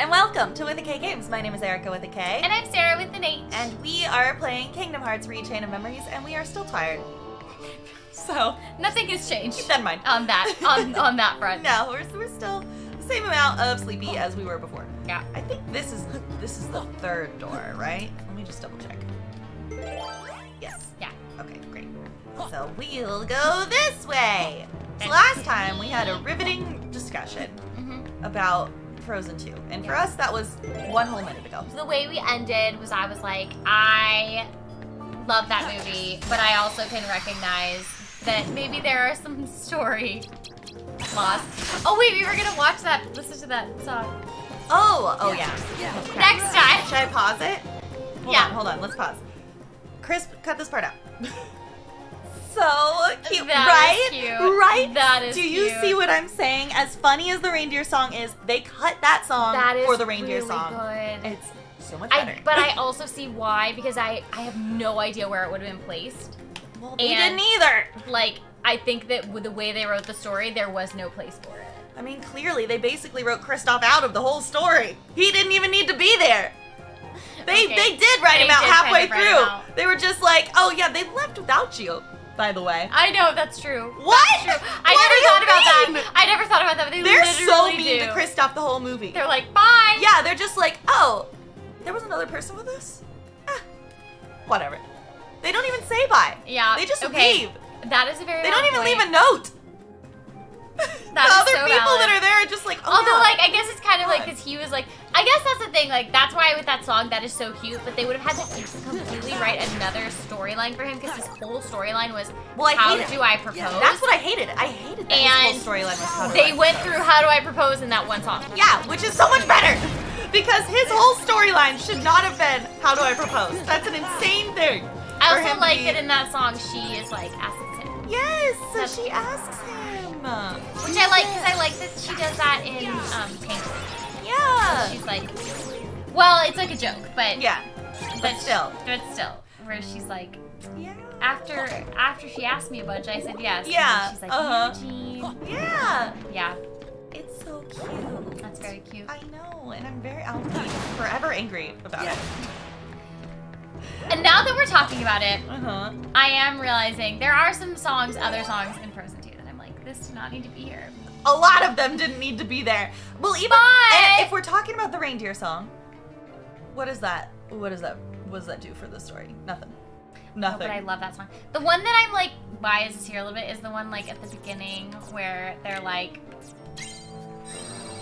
and welcome to With a K Games. My name is Erica with a K. And I'm Sarah with an H. And we are playing Kingdom Hearts Rechain of Memories, and we are still tired. So nothing has changed. Keep that in mind. On that front. No, we're still the same amount of sleepy as we were before. Yeah. I think this is the third door, right? Let me just double check. Yes. Yeah. Okay, great. So we'll go this way. So last time we had a riveting discussion about Frozen 2. And for us, that was 1 whole minute ago. So the way we ended was I was like, I love that movie, but I also can recognize that maybe there are some story flaws. Oh wait, we were gonna watch that, listen to that song. Oh yeah. Next time. Should I pause it? Hold on, let's pause. Chris, cut this part out. So cute, right? Is cute. Right? That is Do you cute. see what I'm saying? As funny as the reindeer song is, they cut that song for the reindeer really song. Good. It's so much better. But I also see why, because I have no idea where it would have been placed. Well, we didn't either. Like, I think that with the way they wrote the story, there was no place for it. I mean, clearly, they basically wrote Kristoff out of the whole story. He didn't even need to be there. They did write him out halfway through. They were just like, oh yeah, they left without you, by the way. I know, that's true. What? That's true. I never thought about that. I never thought about that. But They're so literally mean do. to Kristoff the whole movie. They're like, bye. Yeah, they're just like, oh, there was another person with us? Whatever. They don't even say bye. Yeah. They just okay. leave. That is a very They don't even point. leave a note. That The is other so people valid. that are there are just like, oh Although, yeah. like, I guess it's kind of like, because he was like, I guess that's the thing, like, that's why with that song, that is so cute, but they would have had to completely write another storyline for him, because his whole storyline was, how do I propose? Yeah, that's what I hated. I hated that his whole storyline was how do they I went propose. through how do I propose in that one song. Yeah, which is so much better. Because his whole storyline should not have been, how do I propose? That's an insane thing. I also like that in that song, she is like, asks him. Yes, so she asks him. Which I like, because I like that she does that in Tangled. Yeah. She's like, well, it's like a joke, but yeah, but still, where she's like, yeah. After she asked me a bunch, I said yes. Yeah. And she's like, Eugene. Yeah. Yeah. It's so cute. That's very cute. I know, and I'll be forever angry about it. And now that we're talking about it, I am realizing there are some songs, other songs in Frozen 2 that I'm like, this does not need to be here. A lot of them didn't need to be there. Well, even if we're talking about the reindeer song, what is that? What does that do for the story? Nothing. No, but I love that song. The one that I'm like, why is this here a little bit, is the one like at the beginning where they're like,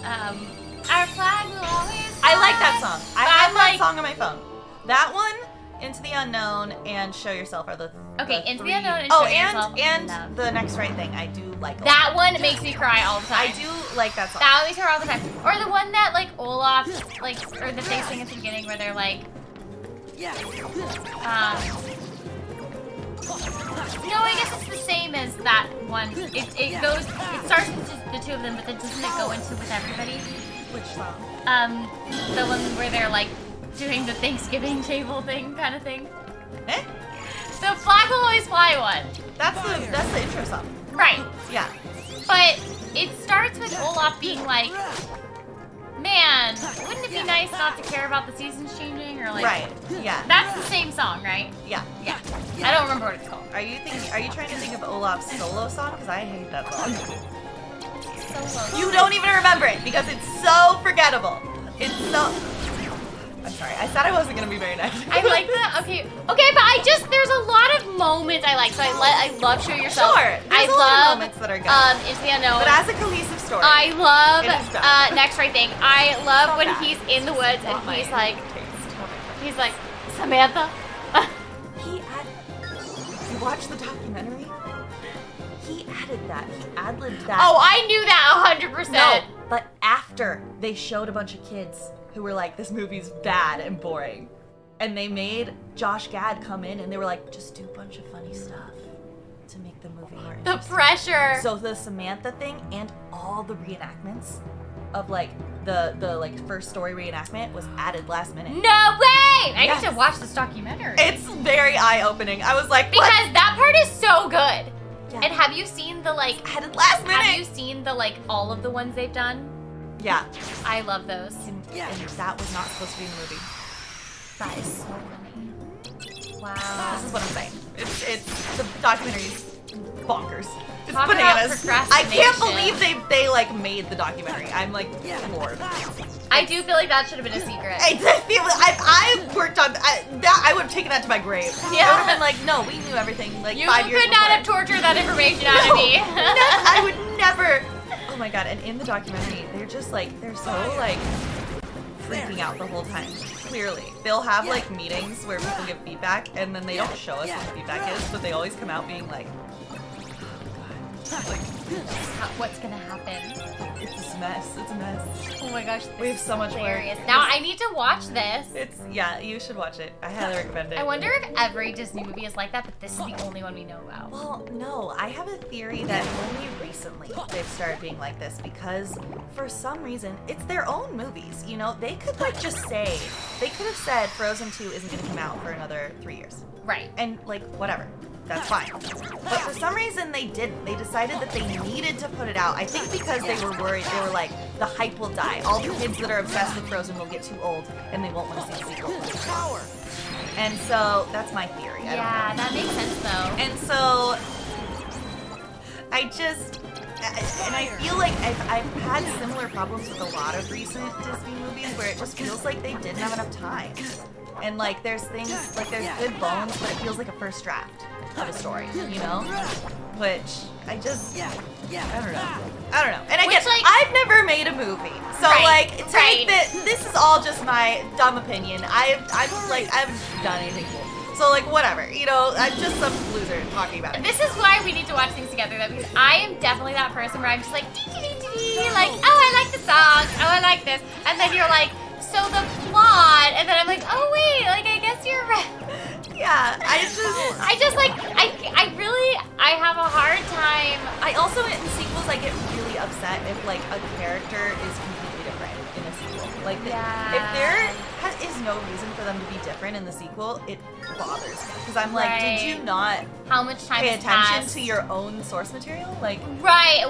our flag will always fly. I like that song. I have that like, song on my phone. That one, Into the Unknown, and Show Yourself are the Into the Unknown and Show Yourself. and The Next Right Thing. I do like that one. Makes me cry all the time. I do like that song. That one makes me cry all the time. Or the one that like Olaf, like, or that they sing at the beginning where they're like, no, I guess it's the same as that one. It starts with just the two of them, but then doesn't it go into with everybody? Which song? The one where they're like doing the Thanksgiving table thing kind of thing. Eh? The Flag Will Always Fly one. That's the intro song. Right. Yeah. But it starts with Olaf being like, man, wouldn't it be nice not to care about the seasons changing? Or like, right. Yeah. That's the same song, right? Yeah. Yeah. I don't remember what it's called. Are you trying to think of Olaf's solo song? Because I hate that song. Solo. You don't even remember it because it's so forgettable. It's so. I'm sorry. I said I wasn't gonna be very nice. I like that. Okay, but there's a lot of moments I like. So I love Show Yourself. Sure. There's a lot of moments that are good. Into the Unknown. But as a cohesive story. I love Next Right Thing. I love when he's in the woods and he's like, Samantha. If you watch the documentary, he added that. He ad-libbed that. Oh, I knew that 100%. No, but after they showed a bunch of kids who were like, this movie's bad and boring. And they made Josh Gad come in and they were like, just do a bunch of funny stuff to make the movie more interesting. The pressure. So the Samantha thing and all the reenactments of like the like first story reenactment was added last minute. No way! I need to watch this documentary. It's very eye-opening. I was like, because what? that part is so good. Yeah. And have you seen the like Added last minute. Have you seen the like all of the ones they've done? Yeah. I love those. And that was not supposed to be in the movie. That is so funny. Wow. This is what I'm saying. It's the documentary's bonkers. It's Talk about bananas. I can't procrastination. believe they like made the documentary. I'm like floored. I do feel like that should have been a secret. I worked on that. I would have taken that to my grave. Yeah. I would have been like, no, we knew everything. Like You 5 years could not before. have tortured that information out of me. I would never. Oh my god! And in the documentary, they're just like they're so like freaking out the whole time. Clearly, they'll have like meetings where people give feedback, and then they don't show us what the feedback is, but they always come out being like, oh god, like What's gonna happen? it's a mess. It's a mess. Oh my gosh, We have so much hilarious. work. Now I need to watch this. Yeah, you should watch it. I highly recommend it. I wonder if every Disney movie is like that, but this is the only one we know about. Well, no, I have a theory that only recently they've started being like this because for some reason it's their own movies. You know, they could like just say they could have said Frozen 2 isn't going to come out for another 3 years, Right. and like whatever, that's fine. But for some reason they didn't. They decided that they needed to put it out. I think because they were worried. They were like, the hype will die. All the kids that are obsessed with Frozen will get too old and they won't want to see the sequel. And so that's my theory. I don't know. Yeah, that makes sense though. And so, and I feel like I've had similar problems with a lot of recent Disney movies where it just feels like they didn't have enough time. And like there's things, like there's good bones, but it feels like a first draft of a story, you know? Which I just, I don't know. And again, Which, like- I've never made a movie. So Right, like, right. this is all just my dumb opinion. I haven't done anything cool. So like whatever, you know, I'm just some loser talking about it. This is why we need to watch things together though, because I am definitely that person where I'm just like, like, oh, I like the song, oh, I like this. And then you're like, so the plot, and then I'm like, oh wait, like I guess you're right. Yeah, I just like, I have a hard time. I also in sequels I get really upset if like a character is completely different in a sequel. Like if there is no reason for them to be different in the sequel, it bothers me because I'm like, did you not How much time pay has attention passed? to your own source material? Like Right,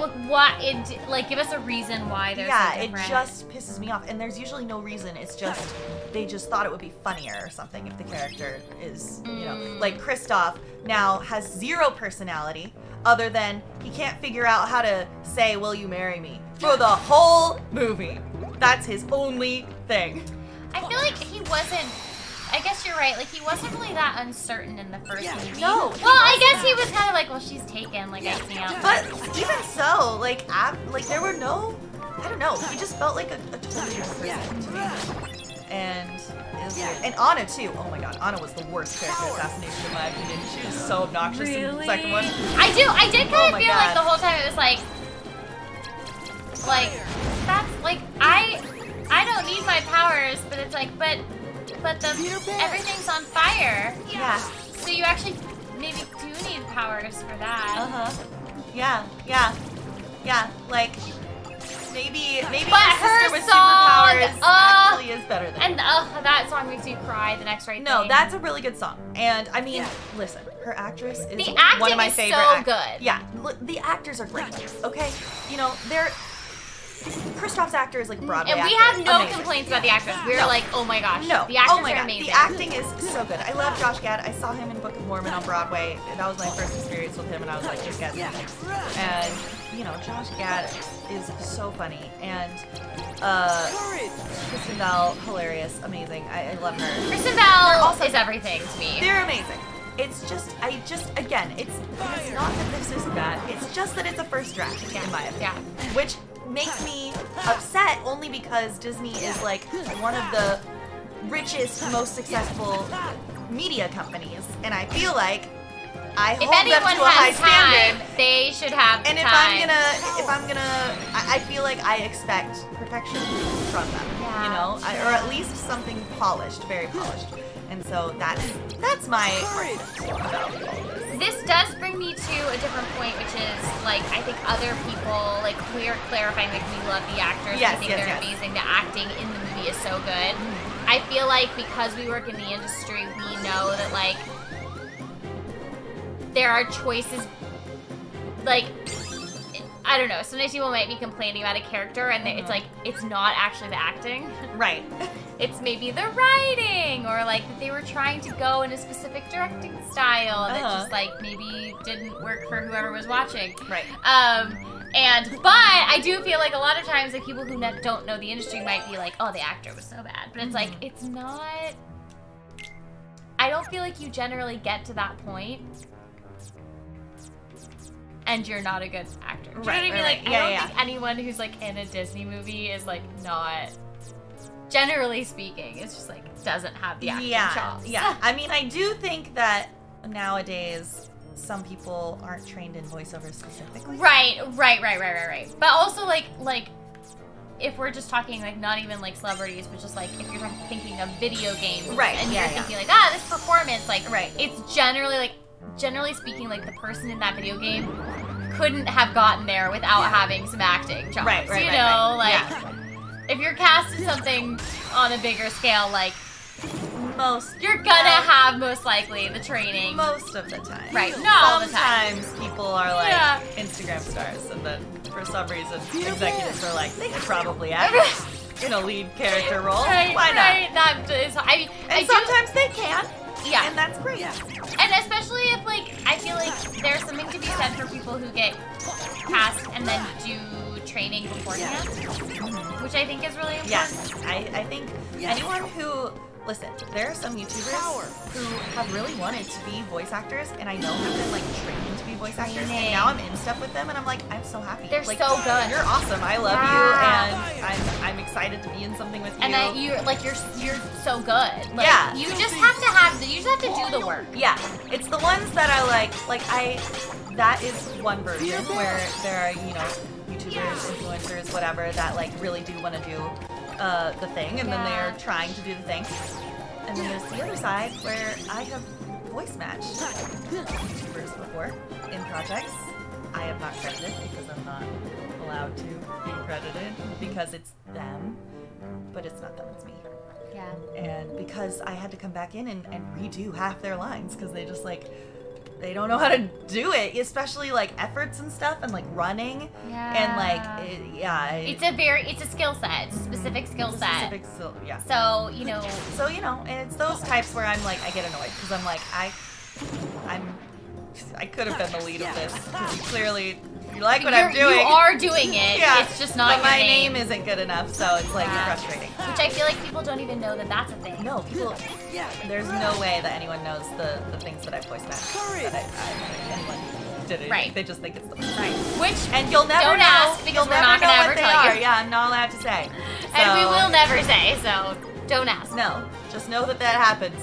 like give us a reason why they're so it different. just pisses me off, and there's usually no reason. It's just they just thought it would be funnier or something if the character is, you know, like Kristoff now has zero personality other than he can't figure out how to say "Will you marry me" for the whole movie. That's his only thing. I feel like he wasn't. I guess you're right. Like he wasn't really that uncertain in the first movie. No. Well, I guess he was kind of like, well, she's taken. Like I can't. But even so, like there were no, I don't know. He just felt like a totally different person to me. And it was weird. And Anna too. Oh my god, Anna was the worst character assassination in my opinion. She was so obnoxious in the second one. I did kind of my feel like God. the whole time it was like that's like I don't need my powers, but it's like but everything's on fire. Yeah. So you actually maybe do need powers for that. Yeah. Like maybe But her sister her with song, superpowers actually is better than And that song makes me cry. The next right No, thing. that's a really good song. And I mean, listen, her actress is The one of my acting is favorite. so good. Yeah, the actors are great. Okay, you know they're. Kristoff's actor is like Broadway. And we actor. have no Amazing. complaints about the actors. We're No. like, oh my gosh, No, the actors oh my are God. amazing. The acting is so good. I love Josh Gad. I saw him in Book of Mormon on Broadway. That was my first experience with him, and I was like, this guy's amazing. And you know, Josh Gad is so funny, and Kristen Bell, hilarious, amazing. I love her. Kristen Bell also- is everything to me. They're amazing. It's just, again, it's not that this is bad. It's just that it's a first draft, in my opinion. Yeah. Which makes me upset only because Disney is like one of the richest, most successful media companies, and I feel like I If hold them anyone to a high has time, standard. they should have the And time. I feel like I expect perfection from them, you know, or at least something polished, very polished. And so that's my argument about all this. This does bring me to a different point, which is like I think other people like we're clarifying like we love the actors, Yes, we think yes, they're yes. amazing. The acting in the movie is so good. I feel like because we work in the industry, we know that like there are choices like I don't know. Sometimes people might be complaining about a character, and it's like it's not actually the acting. Right. It's maybe the writing, or like that they were trying to go in a specific directing style that just like maybe didn't work for whoever was watching. Right. But I do feel like a lot of times like people who don't know the industry might be like, oh, the actor was so bad, but it's like it's not. I don't feel like you generally get to that point and you're not a good actor. Do you know what I mean? Like, I don't think anyone who's like in a Disney movie is like not, generally speaking, it's just like doesn't have the acting chops. Yeah. I mean, I do think that nowadays some people aren't trained in voiceover specifically. Right. But also like if we're just talking like not even like celebrities, but just like if you're thinking of video games, right? And you're thinking like, this performance, like, it's generally speaking, like the person in that video game couldn't have gotten there without having some acting chops. Right. You know, if you're cast in something on a bigger scale, like you're gonna have most likely the training most of the time. Right. Not all the time. Sometimes people are like Instagram stars, and then for some reason executives are like, they could probably act in a lead character role. Why not? Right. That is. I mean, and sometimes they can. Yeah. And that's great. And especially if, like, I feel like there's something to be said for people who get cast and then do training beforehand, which I think is really important. Yes. I think anyone who, listen, there are some YouTubers who have really wanted to be voice actors, and I know have been, like, trained to be voice actors, and now I'm in stuff with them, and I'm like, I'm so happy. They're like, so good. You're awesome. I love you, and I'm excited to be in something with you. And that you're so good. Like, you just have to do the work. Yeah. It's the ones that are like that is one version where there are, you know, YouTubers, influencers, whatever, that like really do want to do the thing, and then they're trying to do the thing. And then there's the other side where I have voice matched YouTubers before in projects. I am not credited because I'm not allowed to be credited because it's them, but it's not them, it's me. Yeah. And because I had to come back in and redo half their lines because they just like, they don't know how to do it, especially like efforts and stuff and like running and like it's a skill set. It's a specific skill set. So you know. And it's those types where I'm like, I get annoyed because I'm like, I could have been the lead of this because clearly you like what I'm doing. You are doing it. Yeah. It's just not but your my name isn't good enough, so it's like frustrating. Which I feel like people don't even know that that's a thing. No, people. There's no way that anyone knows the things that I voice matched. That anyone did it. Right. They just think it's the And you'll never don't know. ask because we're not gonna ever tell you. Yeah, I'm not allowed to say. And we will never say. So don't ask. No, just know that happens.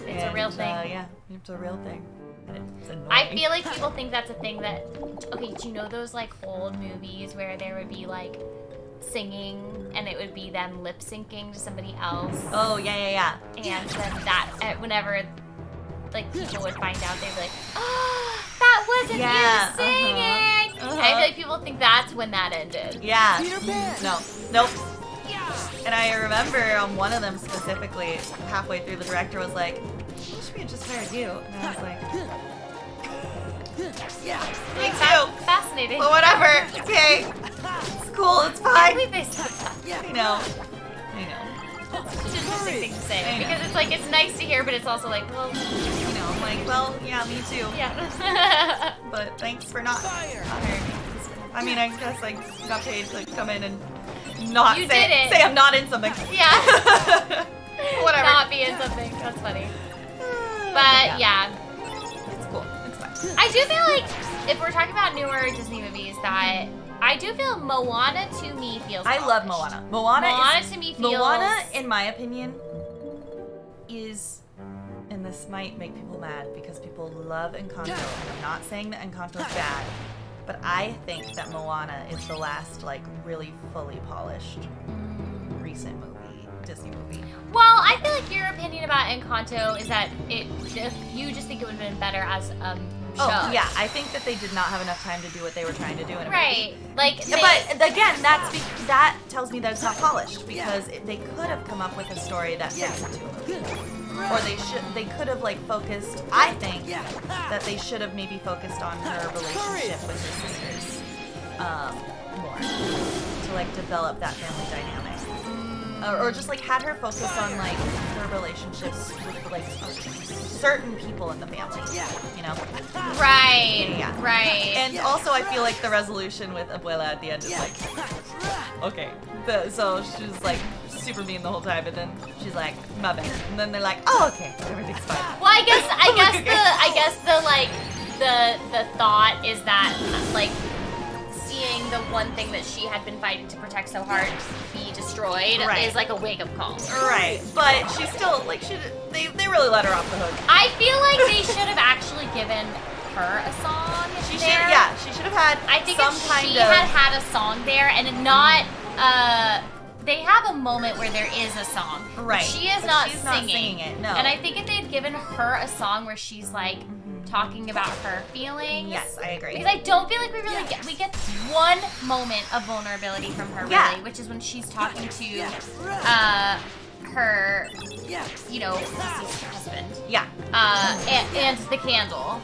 It's a real thing. It's a real thing. I feel like people think that's a thing that, okay, do you know those like old movies where there would be like singing and it would be them lip syncing to somebody else? Oh, yeah. And then that, whenever like people would find out, they'd be like, oh, that wasn't you singing. I feel like people think that's when that ended. Yeah. Nope. And I remember on one of them specifically, halfway through, the director was like, I wish we had just hired you. And I was like, me too. Fascinating. But whatever. Okay. It's cool. It's fine. I believe they said that. I know. It's such an interesting thing to say. Because it's like, it's nice to hear, but it's also like, well, I'm like, well, yeah, me too. Yeah. But thanks for not hiring me. I mean, I guess I got paid to come in and not say I'm not in something. Yeah. Whatever. Not be in something. That's funny. But yeah. It's cool. It's fine. I do feel like if we're talking about newer Disney movies, that I do feel Moana to me feels I love Moana. Moana to me feels... Moana, in my opinion, is, and this might make people mad because people love Encanto. I'm not saying that Encanto is bad, but I think that Moana is the last, like, really fully polished recent Disney movie. Well, I feel like your opinion about Encanto is that you just think it would have been better as show. Oh, yeah. I think that they did not have enough time to do what they were trying to do in a movie. Like, but again, that tells me that it's not polished because they could have come up with a story that fits into a movie. Or they could have like focused. I think that they should have maybe focused on her relationship with her sisters. more to like develop that family dynamic. Or just like had her focus on like her relationships with like certain people in the family. You know? Right. Yeah. Right. And also I feel like the resolution with Abuela at the end is like, okay. So she's like super mean the whole time, and then she's like, my bad. And then they're like, oh, okay, everything's fine. Well, I guess the thought is that like seeing the one thing that she had been fighting to protect so hard be destroyed is like a wake-up call. Right, but she's still like they really let her off the hook. I feel like they should have actually given her a song. She should have had. I think some if kind she of had a song there and not they have a moment where there is a song. Right. She is but not she's singing. Not singing it. No. And I think if they had given her a song where she's like talking about her feelings. Yes, I agree. Because I don't feel like we get one moment of vulnerability from her really, which is when she's talking to her deceased husband. Yeah. And the candle.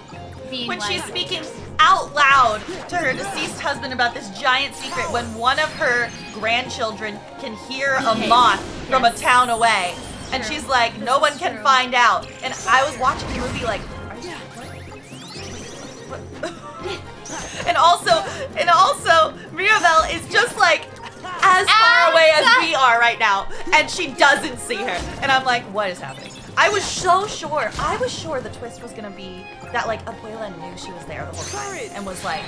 Being when like, she's speaking out loud to her deceased husband about this giant secret when one of her grandchildren can hear a moth from a town away. And she's like, no one can find out. And I was watching the movie like, what? and also, Mirabel is just like as far away as we are right now. And she doesn't see her. And I'm like, what is happening? I was so sure. I was sure the twist was gonna be that like Abuela knew she was there the whole time and was like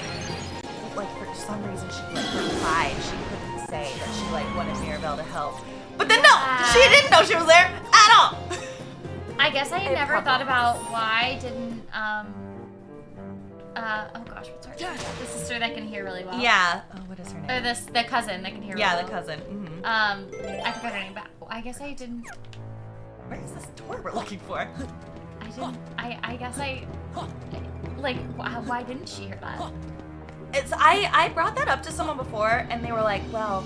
for some reason she like her pride she couldn't say that she like wanted Mirabel to help. But then no, she didn't know she was there at all. I guess I never thought about why didn't oh gosh, what's her name? The sister that can hear really well. Yeah. Oh, what is her name? Or the cousin that can hear really well. Yeah, the cousin. Mm-hmm. I forgot her name, but I guess I didn't. Where is this door we're looking for? I guess like, why didn't she hear that? I brought that up to someone before, and they were like, well,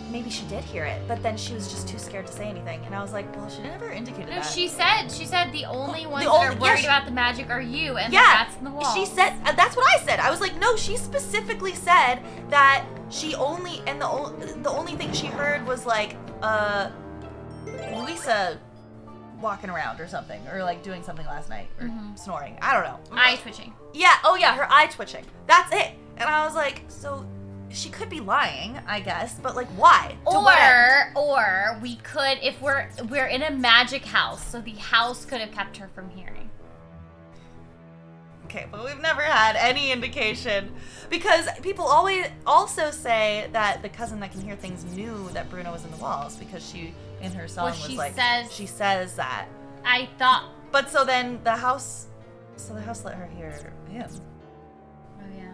maybe she did hear it, but then she was just too scared to say anything. And I was like, well, she never indicated that. She said the only ones that are worried about the magic are you and the rats in the wall. She said, that's what I said. I was like, no, she specifically said that she only, and the only thing she heard was like, Luisa walking around or something, or like doing something last night, or snoring. I don't know. Eye twitching. Yeah, oh yeah, her eye twitching. That's it. And I was like, so she could be lying, I guess, but like why? Or we could, if we're in a magic house, so the house could have kept her from hearing. Okay, but we've never had any indication, because people always also say that the cousin that can hear things knew that Bruno was in the walls, because she in her song was like, she says that. I thought. But so then the house let her hear him. Oh yeah.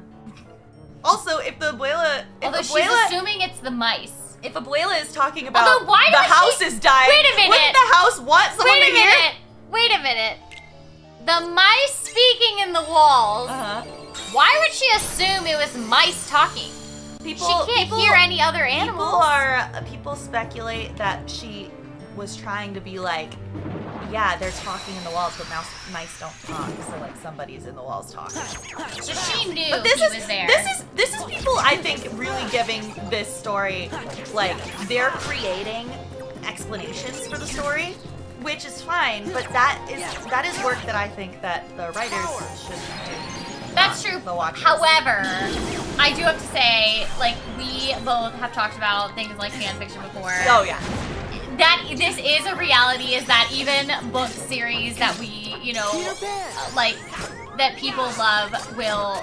Also, if the Abuela, she's assuming it's the mice. If Abuela is talking about the house is dying, wait a minute. Wouldn't the house want someone to hear? Wait a minute. The mice speaking in the walls. Why would she assume it was mice talking? She can't hear any other animals. People speculate that she was trying to be like, yeah, they're talking in the walls, but mice don't talk, so like somebody's in the walls talking. So she knew but he was there. This is people, I think, really giving this story, like, they're creating explanations for the story, which is fine, but that is work that I think that the writers should do. That's true. However, I do have to say, like, we both have talked about things like fan fiction before. Oh yeah. That this is a reality, is that even book series that we, like, that people love will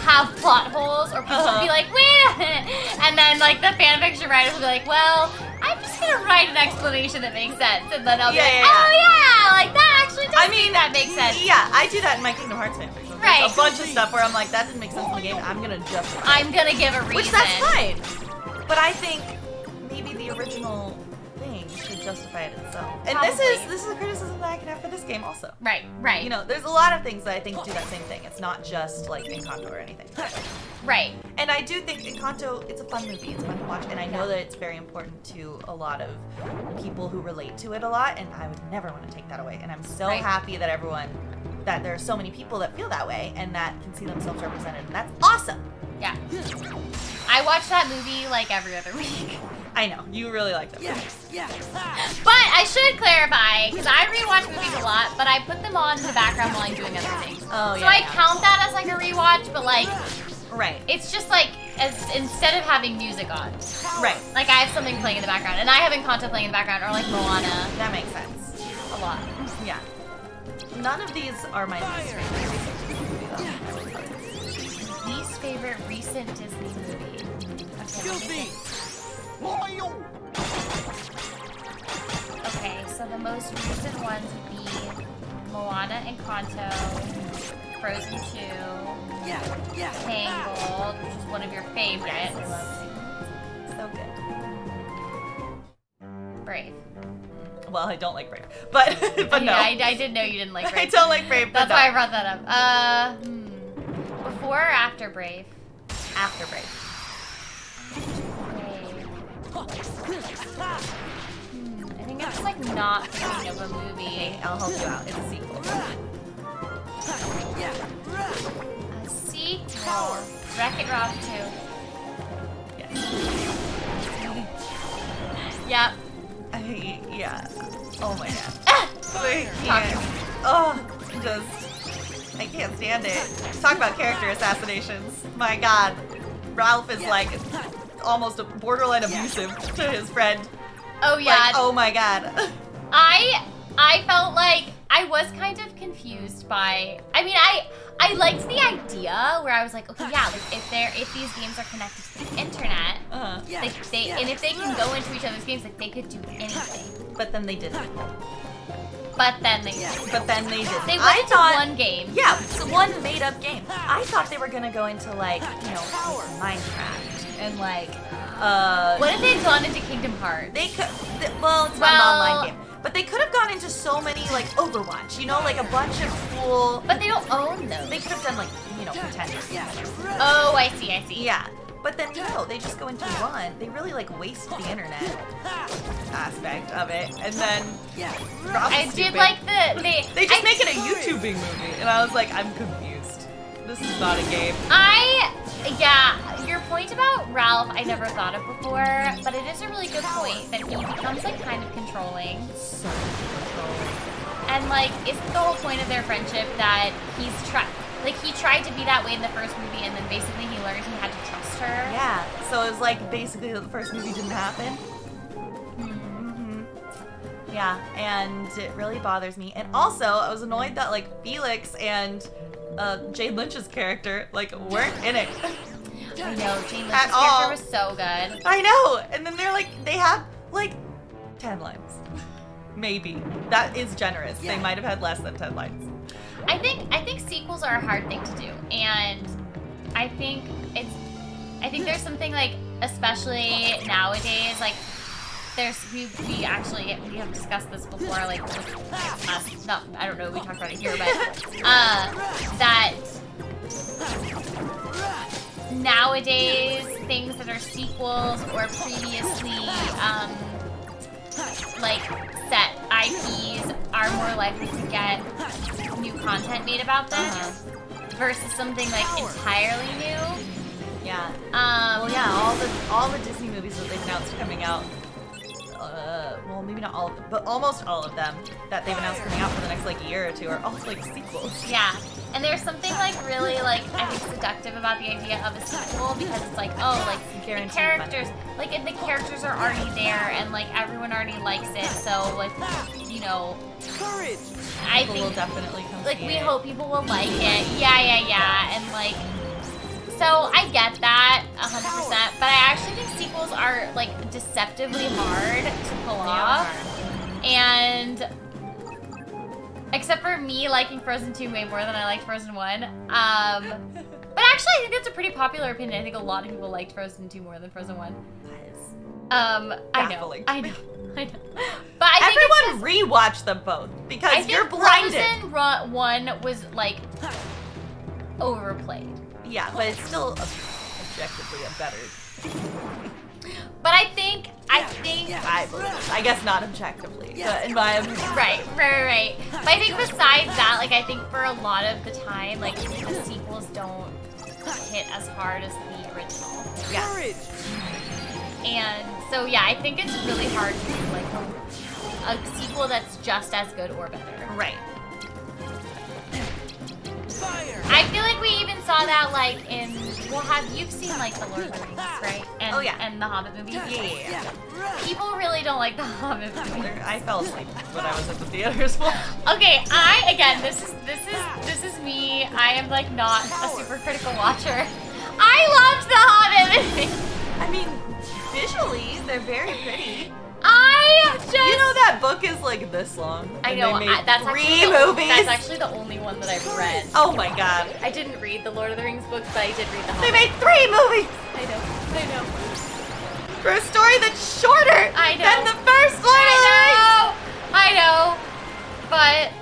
have plot holes, or people will be like, wait a minute, and then like the fan fiction writers will be like, well, I'm just gonna write an explanation that makes sense, and then I'll be like, oh yeah, like that actually does make that makes sense. Yeah, I do that in my Kingdom Hearts fan fiction. Right. A bunch of stuff where I'm like, that didn't make sense in the game, I'm gonna justify it. I'm gonna give a reason. Which that's fine. But I think maybe the original thing should justify it itself. And this is a criticism that I can have for this game also. Right. There's a lot of things that I think do that same thing. It's not just like Encanto or anything. Right. And I do think Encanto, it's a fun movie, it's fun to watch, and I know that it's very important to a lot of people who relate to it a lot, and I would never want to take that away. And I'm so happy that there are so many people that feel that way and that can see themselves represented, and that's awesome. Yeah. I watch that movie like every other week. I know, you really like them. But I should clarify, because I rewatch movies a lot, but I put them on in the background while I'm doing other things. Oh, yeah. So I count that as like a rewatch, but like, Right. it's just like, as instead of having music on. Right. Like I have something playing in the background, and I have Encanto playing in the background, or like Moana. That makes sense. A lot. Yeah. None of these are my least favorite. Least favorite recent Disney movie. Okay, okay, so the most recent ones would be Moana, Encanto, Frozen 2, Tangled, which is one of your favorites. I love it. So good. Brave. Well, I don't like Brave, but no. I did know you didn't like Brave. I don't like Brave. That's but why I no. brought that up. Before or after Brave? After Brave. I think I'm just like not thinking of a movie. Okay, I'll help you out. It's a sequel. A sequel. Wreck-It Ralph 2. Yeah. Yep. Yeah. Oh my god. I Talk to can't. me. Oh, I can't stand it. Talk about character assassinations. My god. Ralph is like almost borderline abusive to his friend. Oh yeah. Like, oh my god. I felt like I was kind of confused by. I mean, I liked the idea where I was like, okay, yeah, like if these games are connected to the internet, and if they can go into each other's games, like they could do anything. But then they didn't. But then they didn't. But then they didn't. They went into one game. Yeah, it's one made-up game. I thought they were gonna go into like, you know, Minecraft and like, What if they had gone into Kingdom Hearts? they could. Well, it's not an online game, but they could have gone into so many like Overwatch. You know, like a bunch of cool. But they don't own those. They could have done like, you know, pretenders. Oh, I see, I see. Yeah. But then no, they just go into one. They really like waste the internet aspect of it, and then Ralph is I did stupid. like They just make it a YouTubing movie, and I was like, I'm confused. This is not a game. Yeah, your point about Ralph, I never thought of before, but it is a really good point that he becomes like kind of controlling. So controlling. And like, it's the whole point of their friendship that he tried to be that way in the first movie, and then basically he learned he had to trust her. Yeah. So it was like basically the first movie didn't happen. Yeah, and it really bothers me. And also, I was annoyed that like Felix and Jane Lynch's character like weren't in it. I know, Jane Lynch's At all. character was so good. I know. And then they're like, they have like 10 lines. Maybe. That is generous. They might have had less than 10 lines. I think sequels are a hard thing to do, and I think there's something like, especially nowadays, like we have discussed this before, like with us. No, I don't know. We talked about it here, but that nowadays things that are sequels or previously like set IPs are more likely to get new content made about them versus something like entirely new. Yeah. Well, yeah, all the Disney movies that they've announced coming out, well, maybe not all of them, but almost all of them that they've announced coming out for the next like year or two are all like sequels. Yeah, and there's something like really like I think seductive about the idea of a sequel, because it's like, oh, like the characters, like if the characters are already there and like everyone already likes it, so like, you know, I People will think definitely come like see we it. hope people will like it. Yeah, and like. So I get that 100%, but I actually think sequels are like deceptively hard to pull off. And except for me liking Frozen 2 way more than I liked Frozen 1. But actually I think that's a pretty popular opinion. I think a lot of people liked Frozen 2 more than Frozen 1. Baffling. I know. But I think everyone rewatch them both because I think you're blinded. Frozen 1 was like overplayed. Yeah, but it's still objectively a better. But I think I believe. I guess not objectively, but in my opinion. Right. But I think besides that, like I think for a lot of the time, like the sequels don't hit as hard as the original. Yeah. And so yeah, I think it's really hard to do like a sequel that's just as good or better. Right. I feel like we even saw that like in, well, you've seen like the Lord of the Rings, right? And, Oh, yeah. And the Hobbit movies. Yeah. People really don't like the Hobbit movies. I fell asleep when I was at the theaters. Okay, this is me. I am like not a super critical watcher. I loved the Hobbit movies. I mean, visually, they're very pretty. I just, You know that book is like this long. I and know They made that's three actually movies. That's actually the only one that I've read. Oh my god. I didn't read the Lord of the Rings books, but I did read the They Hobbit. made 3 movies I know. for a story that's shorter I know. than the first Lord of the Rings. I know. But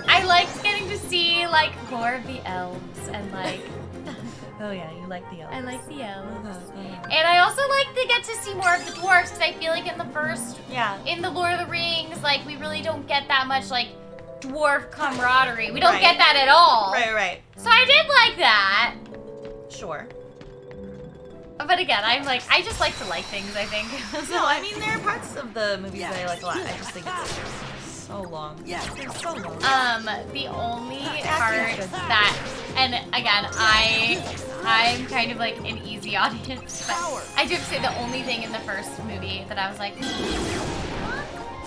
I liked getting to see like more of the elves and like Oh yeah, you like the elves. I like the elves. Uh-huh. And I also like to get to see more of the dwarves because I feel like in the first, Yeah. in the Lord of the Rings, like we really don't get that much like dwarf camaraderie. We don't Right. get that at all. Right. So I did like that. Sure. But again, I just like to like things, I think. No, I mean there are parts of the movies that I like a lot. I just think it's so long. Yeah, it's so long. The only Acting's part good. that, and again, I'm kind of like an easy audience, but I do have to say the only thing in the first movie that I was like,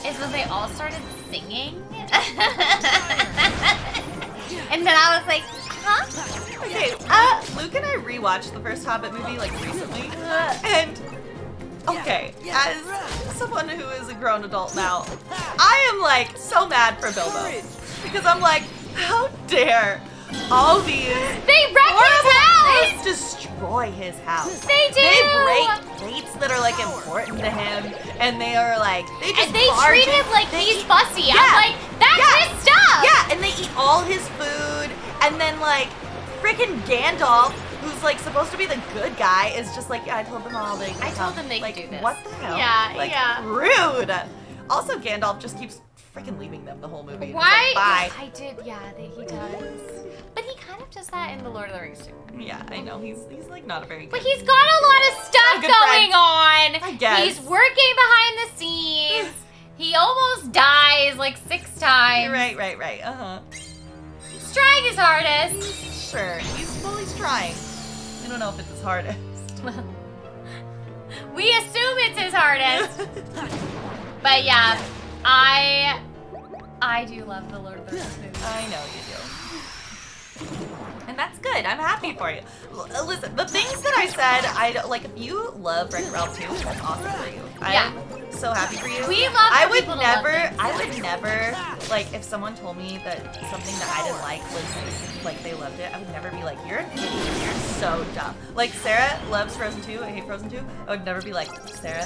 is when they all started singing. And then I was like, huh? Okay, Luke and I rewatched the first Hobbit movie like recently, and okay, as someone who is a grown adult now, I am like so mad for Bilbo because I'm like, how dare all these They wrecked his house! They destroy his house. They do! They break plates that are like important to him, and they are like they just And they barge treat him in. like They he's eat- fussy. Yeah. I'm like, that's Yeah. his stuff! Yeah, and they eat all his food, and then like freaking Gandalf, who's like supposed to be the good guy, is just like, yeah, I told them all they could I told come. them they like, could do this. What the hell? Yeah, like, yeah. Rude. Also, Gandalf just keeps freaking leaving them the whole movie. He's Why? Like, bye. I did, yeah, he does. But he kind of does that in the Lord of the Rings too. Yeah, I know. He's like not a very good. But he's got a lot of stuff good going friend. on. I guess. He's working behind the scenes. He almost dies like 6 times. Right. He's trying his hardest. Sure. He's trying. I don't know if it's his hardest. We assume it's his hardest. But yeah, I do love the Lord of the Rings movies. I know you do. And that's good. I'm happy for you. Listen, the things that I said, I don't, like. If you love Wreck-It Ralph 2, that's awesome for you. Yeah. I'm so happy for you. We love I for would people to love things. I would never, like, if someone told me that something that I didn't like was, like, they loved it, I would never be like, you're an idiot, you're so dumb. Like, Sarah loves Frozen 2, I hate Frozen 2. I would never be like, Sarah,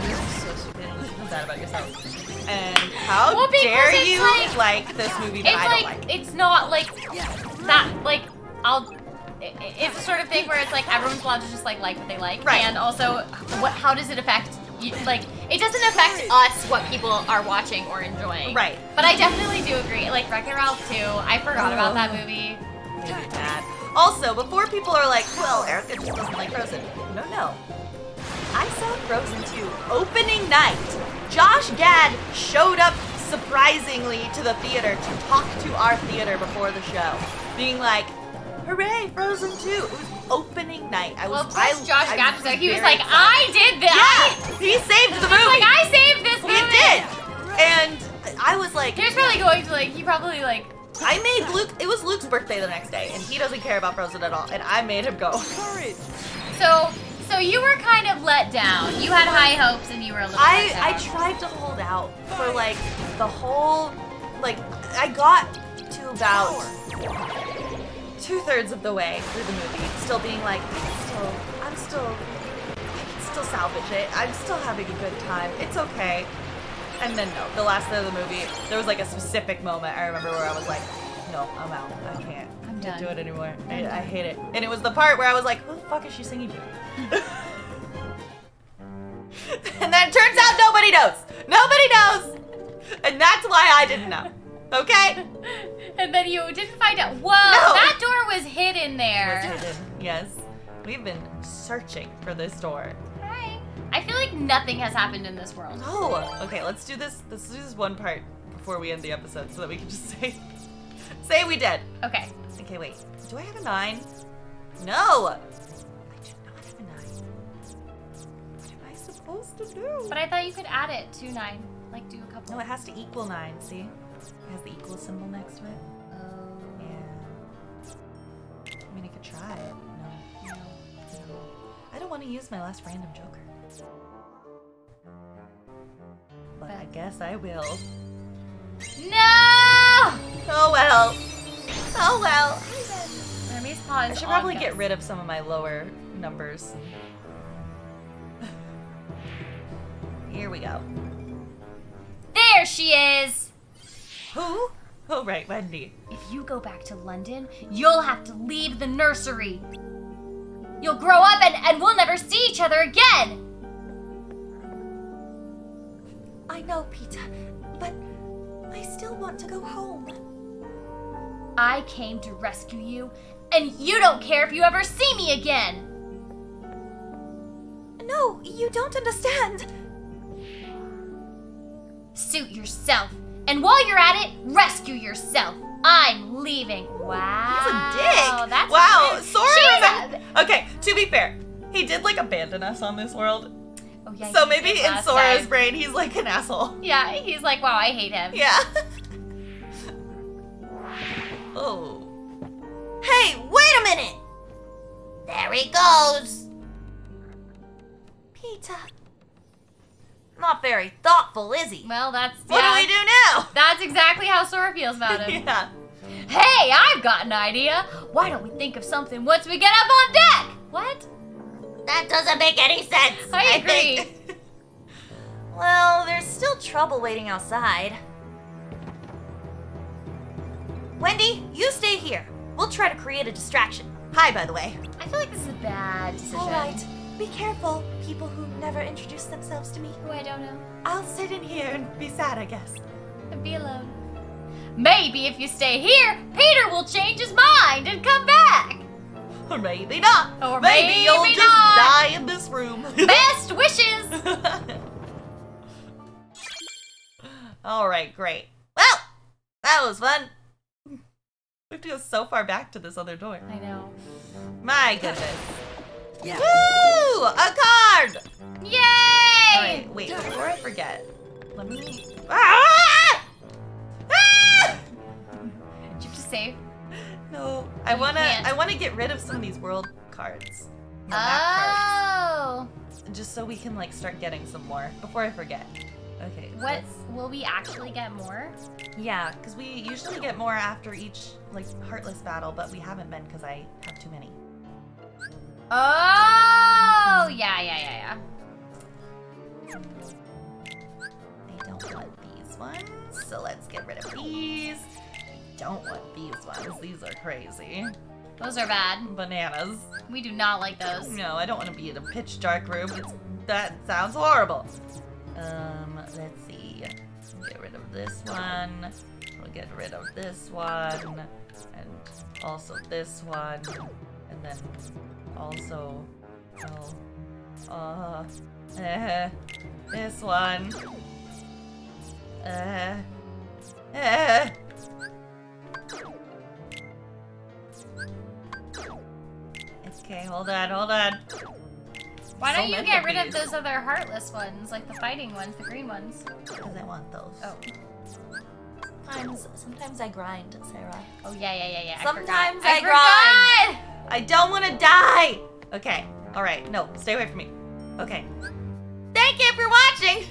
you're so stupid, you should feel bad about yourself. And how Well, because dare it's you like this movie that It's I don't like? it's not like that, like, it's the sort of thing where it's like everyone's allowed to just like what they like. Right. And also, how does it affect you? Like, it doesn't affect us what people are watching or enjoying. Right. But I definitely do agree. Like, Wreck-It Ralph 2, I forgot about that movie. Made me mad. Also, before people are like, well, Erica just doesn't like Frozen. No. I saw Frozen 2 opening night. Josh Gad showed up surprisingly to the theater to talk to our theater before the show, being like, hooray, Frozen 2. It was opening night. Well, of course, Josh Gad was there. He was very like, excited. I did this. Yeah, he saved the movie. He's like, I saved this movie. He did. And I was like, He was probably going to like, he probably like, I made Luke, it was Luke's birthday the next day, and he doesn't care about Frozen at all, and I made him go. So you were kind of let down. You had high hopes and you were a little let down. I tried to hold out for like the whole, like, I got to about 2/3 of the way through the movie, still being like, I can still salvage it. I'm still having a good time. It's okay. And then no, the last third of the movie, there was like a specific moment I remember where I was like, no, I'm out. I can't done. do it anymore. I hate it. And it was the part where I was like, who the fuck is she singing to? And then it turns out nobody knows. Nobody knows. And that's why I didn't know. Okay? And then you didn't find out. Whoa, No. that door was hidden there. Was hidden. Yes. We've been searching for this door. Hi. I feel like nothing has happened in this world. Oh, okay, let's do this. Let's do this one part before we end the episode so that we can just say we did. Okay. Okay, wait. Do I have a 9? No! I do not have a 9. What am I supposed to do? But I thought you could add it to 9. Like, do a couple. No, it has to equal 9, see? It has the equal symbol next to it. Oh. Yeah. I mean, I could try it. No. I don't want to use my last random joker. But I guess I will. No! Oh well. Oh well. Remy's paw is I should on probably Gus. get rid of some of my lower numbers. Here we go. There she is! Who? Oh, right, Wendy. If you go back to London, you'll have to leave the nursery. You'll grow up and we'll never see each other again. I know, Peter, but I still want to go home. I came to rescue you, and you don't care if you ever see me again. No, you don't understand. Suit yourself. And while you're at it, rescue yourself. I'm leaving. Wow. He's a dick. That's wow, rude. Sora. She's Okay, to be fair, he did like abandon us on this world. Oh, yeah, So he maybe did in last Sora's time. brain, he's like an asshole. Yeah, he's like, wow, I hate him. Yeah. Oh. Hey, wait a minute! There he goes! Peter. Not very thoughtful, is he? Well, What do we do now? That's exactly how Sora feels about him. Yeah. Hey, I've got an idea. Why don't we think of something once we get up on deck? What? That doesn't make any sense. I agree. think. Well, there's still trouble waiting outside. Wendy, you stay here. We'll try to create a distraction. Hi, by the way. I feel like this is a bad decision. All right. Be careful, people who never introduce themselves to me. Who I don't know. I'll sit in here and be sad, I guess. And be alone. Maybe if you stay here, Peter will change his mind and come back. Or maybe not. Or maybe you'll maybe just not. die in this room. Best wishes. All right, great. Well, that was fun. We have to go so far back to this other door. I know. My goodness. Yeah. Woo! A card! Yay! Alright, wait, before I forget, let me... Ah! Ah! Did you have to save? No, You I can't. wanna get rid of some of these world cards. The map Oh. cards. Just so we can like start getting some more before I forget. Okay. so What? let's- Will we actually get more? Yeah, because we usually get more after each like Heartless battle, but we haven't been because I have too many. Oh! Yeah. I don't want these ones, so let's get rid of these. I don't want these ones. These are crazy. Those are bad. Bananas. We do not like those. No, I don't want to be in a pitch dark room. That sounds horrible. Let's see. Get rid of this one. We'll get rid of this one. And also this one. And then also... this one. Okay, hold on. Why So don't you many get of rid of these. those other heartless ones, like the fighting ones, the green ones? Because I want those. Oh. Sometimes I grind, Sarah. Oh, yeah. Sometimes I I forgot. I don't want to die! Okay, alright. No, stay away from me. Okay. Thank you for watching!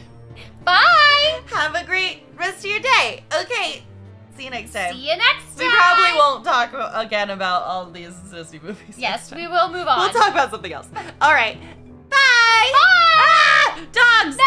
Bye! Have a great rest of your day. Okay, see you next time. See you next time! We probably won't talk again about all these Disney movies. Yes, next we time. will move on. We'll talk about something else. Alright, bye! Bye! Ah! Dogs! No!